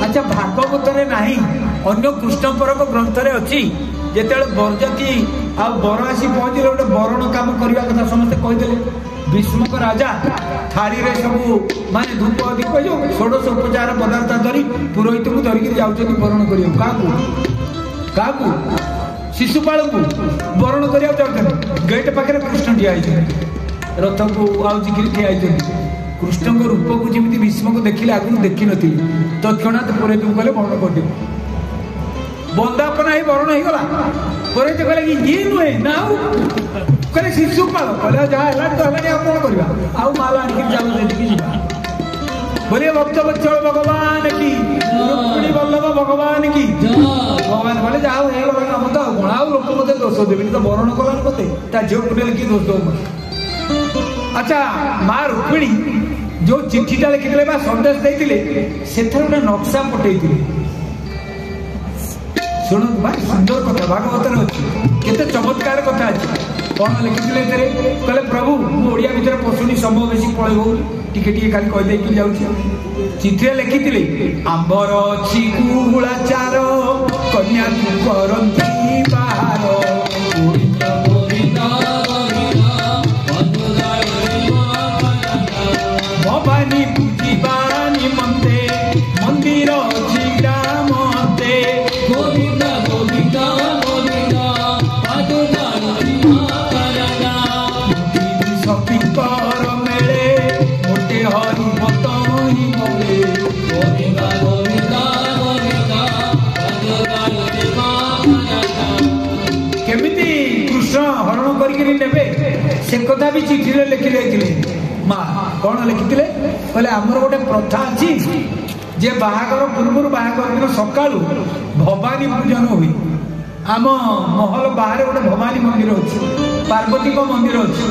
अच्छा भागवत नहीं अन्य कृष्ण परक ग्रंथ अच्छी जिते बरजाती आ बर आसी पहुँचे गोटे बरण काम करने कथा समस्ते कहीदे भीष्मक राजा थाली रे सब माने धूप दीप जो षोडश उपचार पदार्थ धरी पुरोहित को धरिकी जाऊँ बरण करिया क्या शिशुपाल को बरण करिया गेट पाखे कृष्ण ठिया रथ को आउजिकी ठिया कृष्ण रूप को जमी भीष्म को देखिले आगुरी देखी नी तत्क्षणात पुरोहित को कहले बरण कर बंदापना ही बरण हो गला पुरोहित कहले कि ये नुहे ना कहले शिशुपाल कहले जहाँ है तो है कौन करवा आउ माल आणिक जाऊ बोलिए भक्त बत्सल भगवान की रुक्मिणी वल्लभ भगवान की भगवान कहले जाऊ है काम तो कौन आउ लोक मत दोष देवी तो बरण कला मत झील को कि दोष दो अच्छा माँ रुक्मिणी जो चिठीटा लिखिले संदेश देते से गोटे नक्शा पठे शुणु भाई सुंदर कथा भागवत अच्छी केते चमत्कार कथा अच्छी कौन लिखिले कहले प्रभु मुझे भितर पशुनी संभव बेसी पलैब टिके टिके खाली कहीदे जाऊँ चिठी लिखिले आंबर अच्छी कुहुलाचार कन्या करती बाहर भवानी पूजिबानी मंते मंदिर अच्छी ग्रामते गोविंद गोविंद गोविंद सपिकर मेले मोटे हरि भक्त ही मोले गोविंद गोविंद गोविंद केमिति कृष्ण हरण करके नेबे से कथा भी चिठी लिखि देथिले माँ कौन लिखिले कहले आमर गोटे प्रथा अच्छी जे बाहागर पूर्व बाहागर दिन सका भवानी पूजन हुई आम महल बाहर गोटे भवानी मंदिर अच्छी पार्वती को मंदिर अच्छी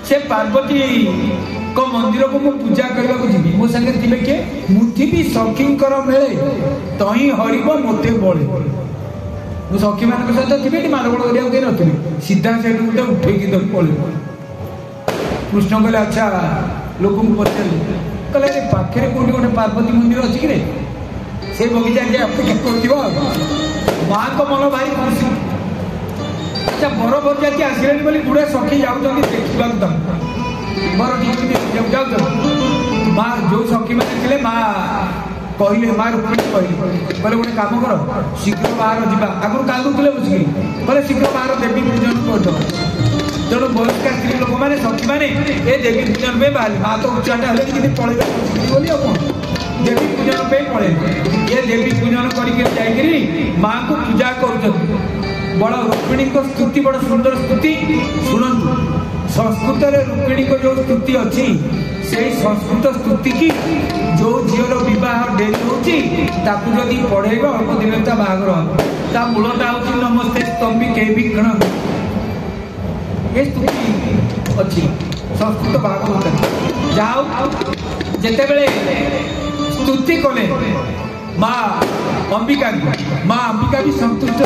से पार्वती को मंदिर को मु पूजा करने को जी मो संगे थे किए मुठी भी सखी मेले तही हरिब मत बड़े मु सखी मान सहित थी मारगोड़ करा नी सीधा से गोटे उठेकी धर पड़े कृष्ण कहले अच्छा लोक पचारे कहले पाखे कौटी गोटे पार्वती मंदिर अच्छी कि से बगीचा के अपेक्षा कर माँ को मन भारी खुशी अच्छा बर बरजाती आसले बोली गुड़े सखी जाऊँ देखा बर जाऊ माँ जो सखी मैंने माँ कहले माँ रुक्मिणी कहले गोटे काम कर शीघ्र बाहर जा आगुरी कांदुले बसिक कहले शीघ्र बाहर देवी पूजन करद तेणु बहिष्कार स्त्री लोक मैंने सखी मैंने ये देवी पूजन पे बाहर माँ तो उच्चाटा हेल्ले कि पलैबे बोली कौन देवी पूजन पे पड़े ये देवी पूजन कर माँ को पूजा कर बड़ रुक्मिणी को स्तुति बड़ सुंदर स्तुति शुणु संस्कृत रुक्मिणी को जो स्तुति अच्छी से संस्कृत स्तुति की जो झीर बह डेरी होती पढ़ेब अल्प दिन बाहर ता मूलटा हूँ नमस्ते स्तंभी के भी गण ये स्तुति अच्छी संस्कृत भागवत जाओ जिते बड़े स्तुति कले माँ अंबिका भी संतुष्ट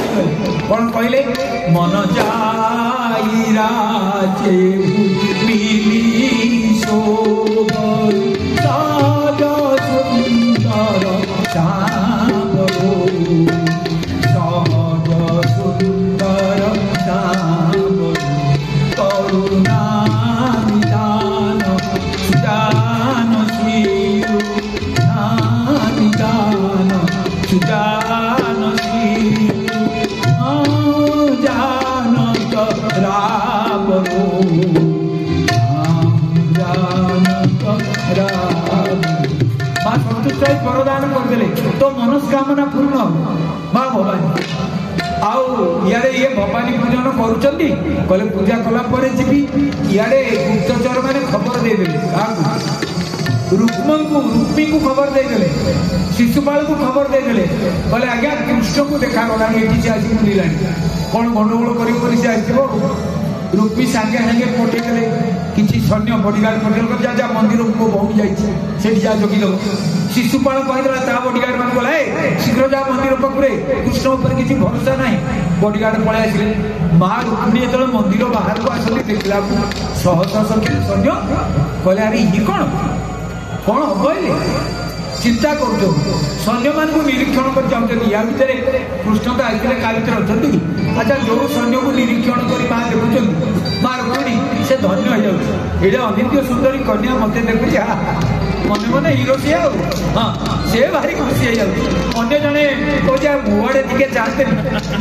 कौन कहले मन जाई राजे मिली शोभन साज सुंदर श्यामरो सहज सुंदर श्यामरो करुणा निदान सुजान शिव निदान सुजान शिव जानत रावणो माँ संतुष्ट वरदान करदे तो मनस्कामना पूर्ण माँ भवानी आउ इे ये भवानी पूजन करुँच कले पूजा कलापर जी इे गुप्तचर मैंने खबर देदेले रुक्मी को खबर देदेले शिशुपाल को खबर देदेले कले आज्ञा कृष्ण को देखागला ये से आसी बुला कौन गंडगोल कर रुक्मी सांगे सांगे पठेदेले किसी सैन्य बडीगार्ड पठेल जा जा मंदिर को बहु जाए जा जगिदेव शिशुपाल कहीदेला ता बडीगार्ड मान गला शीघ्र जा मंदिर पाखे कृष्ण उपर किसी भरोसा ना बडीगार्ड पलि आसिले माँ रुक्मिणी जो मंदिर बाहर को आसती देखला शह शह संख्या सैन्य कहले अरे ये कौन हम चिंता कर सैन्य मान निरीक्षण कर या भितर कृष्ण तो आसते का भर अच्छा जो सैन्य को निरीक्षण कर माँ देखुं माँ रुक्मिणी से धन्य हो जाए अनित्य सुंदरी कन्या मत देखुच मन मन हिरो सी हाँ से भारी खुशी हो जाए जड़े कहे मुआड़े टे चाहते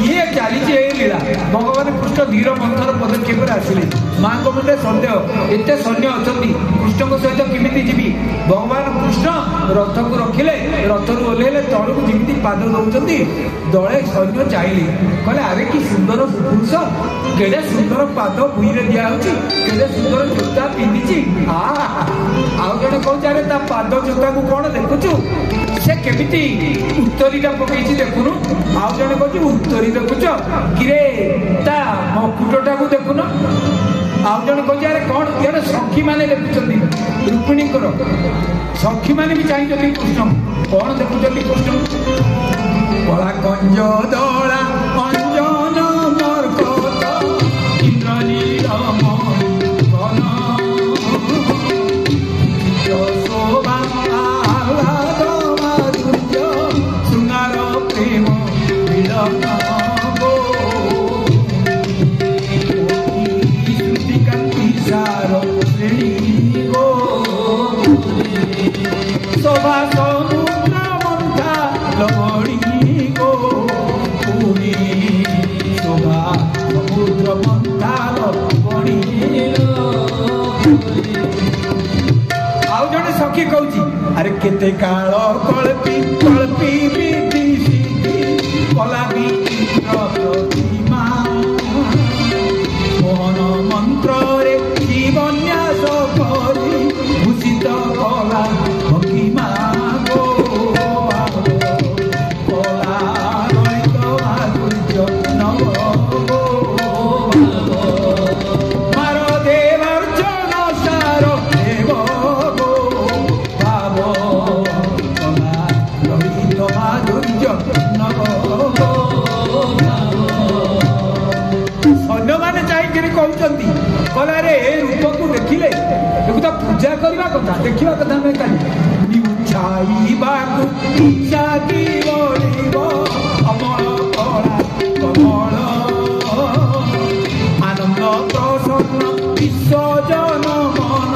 ये चली लीला भगवान कृष्ण धीर मंथर पदक्षेप आसिले माँ को मुझे सन्देह एत सैन्य अच्छा कृष्ण सहित केमी जी भगवान कृष्ण रथ को रखिले रथ रू ओह्लैले तलू जमी पाद दौरान दले सैन्य चाहिए कहले अरे कि सुंदर पुरुष केड़े सुंदर पाद भूई में दिया केड़े सुंदर जोता पिंधि आउ जड़े कहे ता पाद जोता को कौन देखुचु से केमिति उत्तरीटा पकई देखुनु आउ जड़े कहे उत्तरी देखुच किरे ता मकुटटा को देखुन आउ जड़े कहे अरे कौन ये सखी मैंने देखुं रुक्मिणी सखी मैंने भी चाहिए कृष्ण कौन देखुं कृष्ण कला कंज दला अंजन मर्कत इंद्रनील शोभा आह्लाद माधुर्य श्रृंगार प्रेम मिलन श्रुतिकांति सार श्रेणी गो शोभा समुद्र मंथा लवणी गो पुरी शोभा समुद्र मंथा लवणी आउ जड़े सखी कहूँ अरे केते काल कल्पी कल्पी विधि कला प्रतिमा मोहन मंत्र रे जीवन्यास करी भूषित कला भंगिमा गो कला गणित माधुर्य नव गो मार देवर्चन सार देव गो भाव कला गणित माधुर्य नव गो सैन्य मैंने चाहिए कहते कहला रे रूप को देखिले देखो तो पूजा करवा कथा देखा कथा मैं कल इच्छा की अमल कला कमल आनंद प्रसन्न विश्वजन मन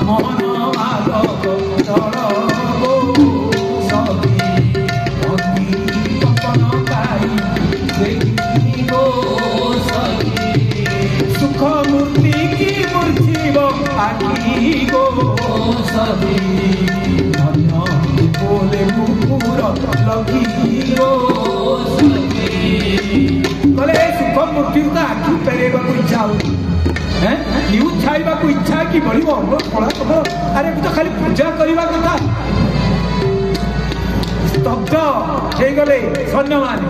मोहन माधव चल गो सखी भक्ति कंपन गाई देखी गो सखी सुख मूर्ति की मूर्तिव आखि गो सखी धन्य बोले मुकुर लगी गो सखी कले सुख मूर्ति तो आखि फेरेबा इच्छा हो न्यूज छाइबा इच्छा किभଳି फला अरे तो खाली पूजा करवा कथा स्तब्ध हो गले सैन्य मान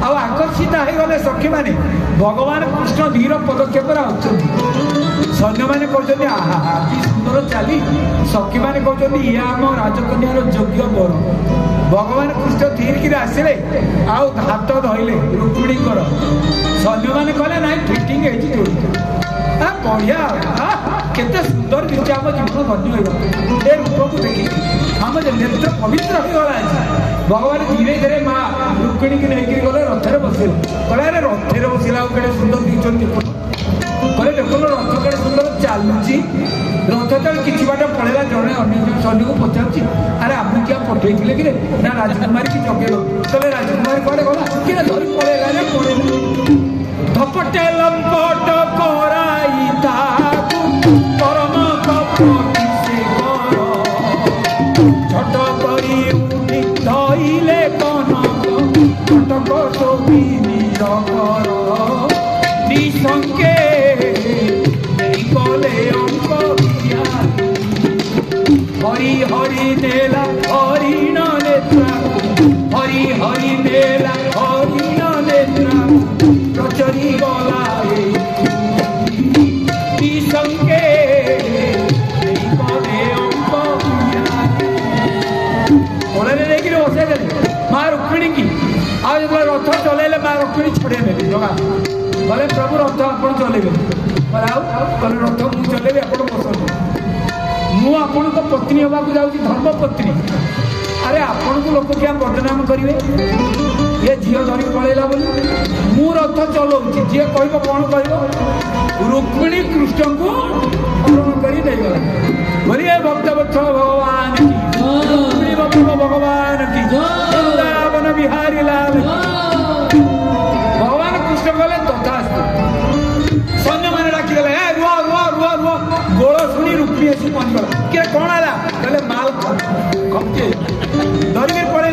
आकर्षित हो गले सखी माने भगवान कृष्ण धीर पदक्षेप सैन्य मैंने कहते आहा कि सुंदर चली सखी मैंने कहते ये आम राजकन्यार योग्य बर भगवान कृष्ण धीर कि आसिले हाथ धरले रुक्मिणी सैन्य मैंने कहले ना फिटिंग बढ़िया केते सुंदर दिशा आम जीवन धन्य हो रूप को देखी आम नेत्र पवित्र होगा भगवान धीरे धीरे माँ रुक्मिणी की नहीं गले रथरे बसले कहले अरे रथरे बसला कड़े सुंदर दीचन कहले देख रथ कड़े सुंदर चलुची रथ तो किसी बाट पड़ेगा जड़े अन्य सैनिक को पचार अरे आप क्या पठे कि ना राजकुमारी की जगे कहले राजकुमारी कड़े गला कि धरी पड़ेगा पड़े धपटे लंपट कराई परम कपटी से छट करी उठी धइले कनक कटक तो नीर निसंके गले अंक हरि हरि नेला हरिण नेत्रा हरि हरि नेला हरिण नेत्रा प्रचरी गला निसंके गले अंक कोड़े लेकिन बसे देले माँ रुक्मिणी की आज जो रथ चलेले माँ रुक्मिणी छड़े नेले जगह बोले प्रभु रथ आप चलेबे बोले रथ मुझे चलेबी आप बसत मुझे को पत्नी हवा जाऊँगी धर्म पत्नी अरे आपण को लोक क्या बदनाम करेंगे ये झील धरी पलैला बोली मु रथ चलाऊँगी जी कह कौन कह रुक्मिणी कृष्ण को हरण कर बोलिए भक्तवत्सल भगवान की रुक्मिणी भगवान की वृंदावन बिहारी लाल भगवान कृष्ण कहले तथास्तु सैन्य मैंने डाकी गले रुआ रुआ रुआ रुआ गोल शुणी रुक्मिणी आसी पहुंचगला किए कौन आला कहले माल कमचे धरिक पड़े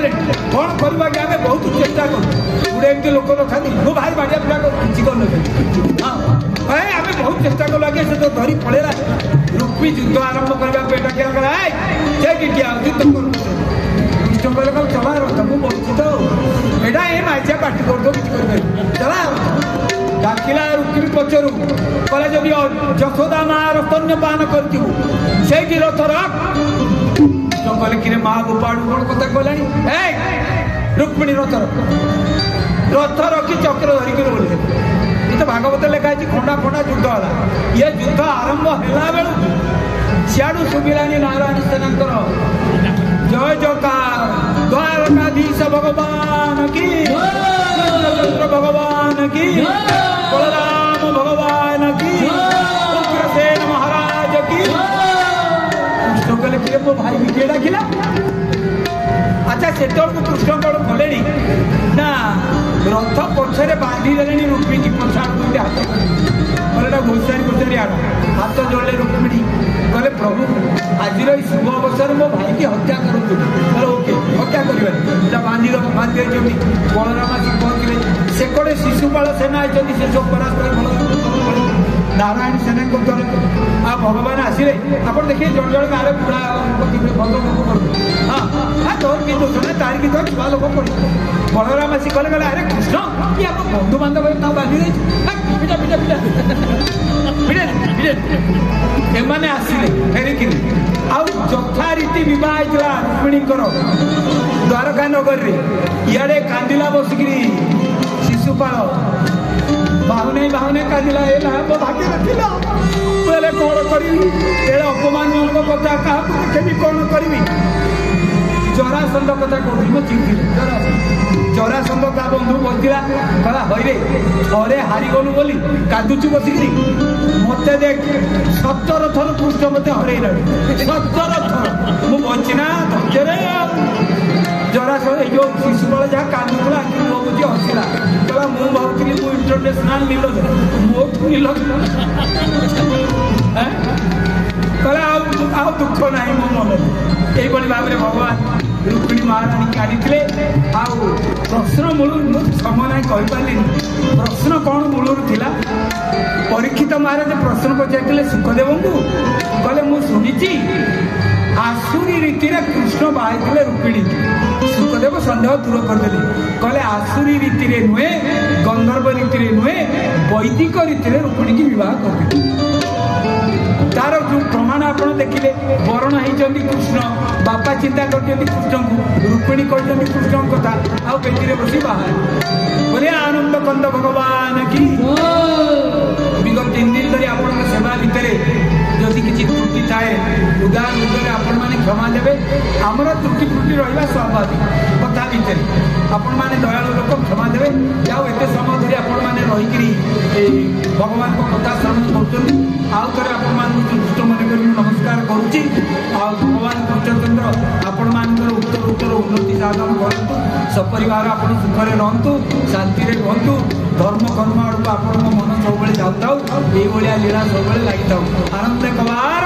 कौन करवा कि आम बहुत चेष्टा करूँ गुड़े एमती लोक रखा मो भाई बाड़िया पिला କିଛି कर हाँ आम बहुत चेष्टा कलु आगे से तो धरी पड़ेगा रुक्मी युद्ध आरंभ करने पेट क्या करा युद्ध कर कृष्ण कहले कल चला रथ मुझे बची तो एटा ये माइचा पार्टी कर दो किसी कर चला डाकिला रुक्मी पचरू कहले जब यशोदा माँ स्तन्यपान कर रथ रख तो कहले कि माँ गोपाड़ू कौन कथा कहलानी रुक्मिणी रथ रखी चक्र धरिक बोले ये तो भागवत लिखा है खंडा खंडा युद्ध है ये युद्ध आरंभ है बेलू सियाड़ू शुभिलानी नारायण सेना जय जयकार द्वारकाधीश भगवान की भगवान की बलराम भगवान की उग्रसेन महाराज की कृष्ण कहले कि मो भाई भी डाकिला अच्छा से कृष्ण कौन कले ना रथ पछरे बांधी देले रुक्मिणी पछाड़ हाथ कहले घोषारी घोषारी आड़ हाथ जोड़े रुक्मिणी कहले प्रभु आज शुभ अवसर मो भाई की हत्या करूँ ओके हत्या कर बांधी बांधी बलराम आसिक पहुँचले से कड़े शिशुपाल सेना आई से सब परास्त नारायण सेना को आ भगवान आसिले आप देखिए जन जन गाँव पूरा भल लोक कर हाँ तोर कि दोष ना तार की तो छुआ लोक पड़े बलराम आसिक कहले कहले अरे कृष्ण कि आप बंधु बांधव बांधी पिटा पिटा पिटा पिटे एमाने आसिले फेरिक आथा रीति बह रुक्मिणी द्वारका नगर इे कांदिला बसिक शिशुपाल बाहुने बाहुने कांदिला मो भाग्य बोले कौन करी अपमान कथा क्या कौन करी जरासंध कथा कहती मैं चिंती जरासंध ता बंधु बसला कहला हईरे थरे हारिगलु बोली कादुचु बसिक मत देख 17 थर कृष्ण मत हर 17 थर मु बचिना धैर्य जरासंध जो शिशुपाल जहाँ कांदुला बुझी हसिला कहला मु भावुली मु इंटरनेशनल नीलज मोटू नीलज कहला आ दुख ना मो मन यही भाव में भगवान रुक्मिणी महाराणी काढ़ी प्रश्न मूल समय ना कहीपारे प्रश्न कौन मूलर थिला परीक्षित महाराज प्रश्न पचार सुखदेव को कहले मु शुणी आसुरी रीति कृष्ण बाहर रुक्मिणी सुखदेव सन्देह दूर करदे कहले आसुरी रीति नुहे गंधर्व रीति नुहे वैदिक रीति रुक्मिणी की विवाह कर तार जो प्रमाण आप देखिले वरण होती कृष्ण बापा चिंता कर कृष्ण को रुक्मिणी कर कृष्ण कथा आउ बेटी बसी बाहर बोले आनंद कंद भगवान की विगत 3 दिन धरी आप सेवा भितर जदि किसी त्रुटि थाए उदार रूप आपण मैंने क्षमा देवे आमर त्रुटि त्रुटि रहा स्वाभाविक कथा भितर आपण मैंने दयालु लोक क्षमा देवे जाओ एत समय धरी आपण मैंने रही भगवान को कथा श्रवण कर आउ थे आपण दुष्ट मन कर नमस्कार करुच्ची आ भगवान कृष्णचंद्र आपण मान उत्तर उत्तर उन्नति साधन करूँ सपरिवार आप सुखरे रहतु शांति रुहतु धर्म कर्म आड़ आपण मन सब जाऊ ये लीला सब लगी था आनंद कबार।